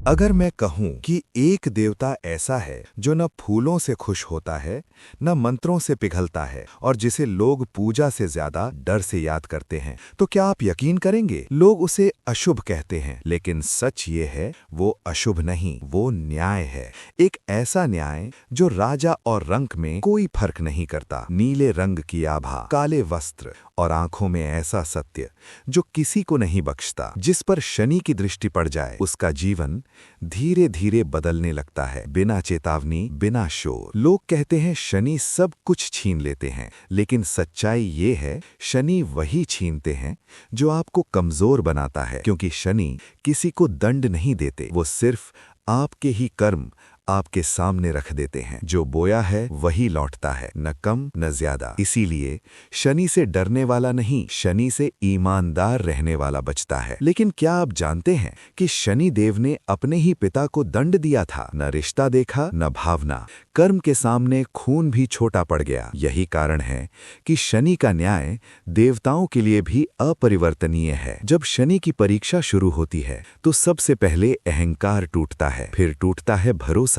अगर मैं कहूं कि एक देवता ऐसा है जो न फूलों से खुश होता है, न मंत्रों से पिघलता है और जिसे लोग पूजा से ज्यादा डर से याद करते हैं, तो क्या आप यकीन करेंगे? लोग उसे अशुभ कहते हैं, लेकिन सच ये है वो अशुभ नहीं, वो न्याय है। एक ऐसा न्याय जो राजा और रंक में कोई फर्क नहीं करता। नीले रंग की आभा, काले वस्त्र और आंखों में ऐसा सत्य जो किसी को नहीं बख्शता। जिस पर शनि की दृष्टि पड़ जाए, उसका जीवन धीरे धीरे बदलने लगता है, बिना चेतावनी, बिना शोर। लोग कहते हैं शनि सब कुछ छीन लेते हैं, लेकिन सच्चाई ये है शनि वही छीनते हैं जो आपको कमजोर बनाता है, क्योंकि शनि किसी को दंड नहीं देते, वो सिर्फ आपके ही कर्म आपके सामने रख देते हैं। जो बोया है वही लौटता है, न कम न ज्यादा। इसीलिए शनि से डरने वाला नहीं, शनि से ईमानदार रहने वाला बचता है। लेकिन क्या आप जानते हैं कि शनि देव ने अपने ही पिता को दंड दिया था? न रिश्ता देखा, न भावना। कर्म के सामने खून भी छोटा पड़ गया। यही कारण है कि शनि का न्याय देवताओं के लिए भी अपरिवर्तनीय है। जब शनि की परीक्षा शुरू होती है तो सबसे पहले अहंकार टूटता है, फिर टूटता है भरोसा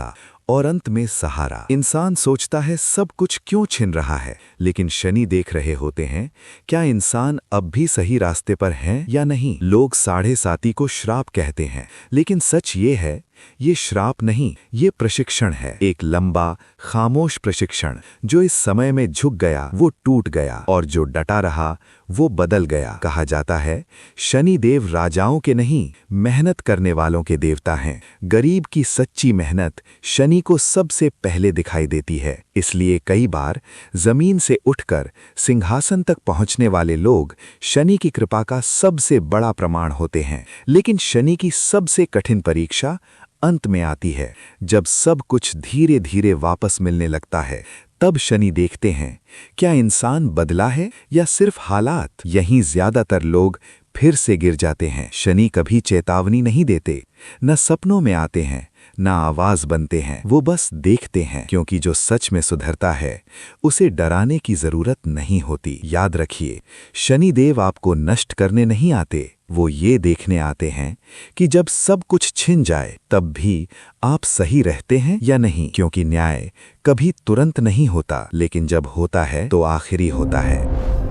और अंत में सहारा। इंसान सोचता है सब कुछ क्यों छिन रहा है, लेकिन शनि देख रहे होते हैं क्या इंसान अब भी सही रास्ते पर हैं या नहीं। लोग 7.5 को श्राप कहते हैं, लेकिन सच ये है ये श्राप नहीं, ये प्रशिक्षण है। एक लंबा खामोश प्रशिक्षण। जो इस समय में झुक गया वो टूट गया, और जो डटा रहा वो बदल गया। कहा जाता है शनि देव राजाओं के नहीं, मेहनत करने वालों के देवता हैं। गरीब की सच्ची मेहनत शनि को सबसे पहले दिखाई देती है। इसलिए कई बार जमीन से उठकर सिंहासन तक पहुंचने वाले लोग शनि की कृपा का सबसे बड़ा प्रमाण होते हैं। लेकिन शनि की सबसे कठिन परीक्षा अंत में आती है, जब सब कुछ धीरे धीरे वापस मिलने लगता है। तब शनि देखते हैं क्या इंसान बदला है या सिर्फ हालात। यहीं ज्यादातर लोग फिर से गिर जाते हैं। शनि कभी चेतावनी नहीं देते, न सपनों में आते हैं, ना आवाज बनते हैं, वो बस देखते हैं। क्योंकि जो सच में सुधरता है उसे डराने की जरूरत नहीं होती। याद रखिए, शनि देव आपको नष्ट करने नहीं आते, वो ये देखने आते हैं कि जब सब कुछ छिन जाए तब भी आप सही रहते हैं या नहीं। क्योंकि न्याय कभी तुरंत नहीं होता, लेकिन जब होता है तो आखिरी होता है।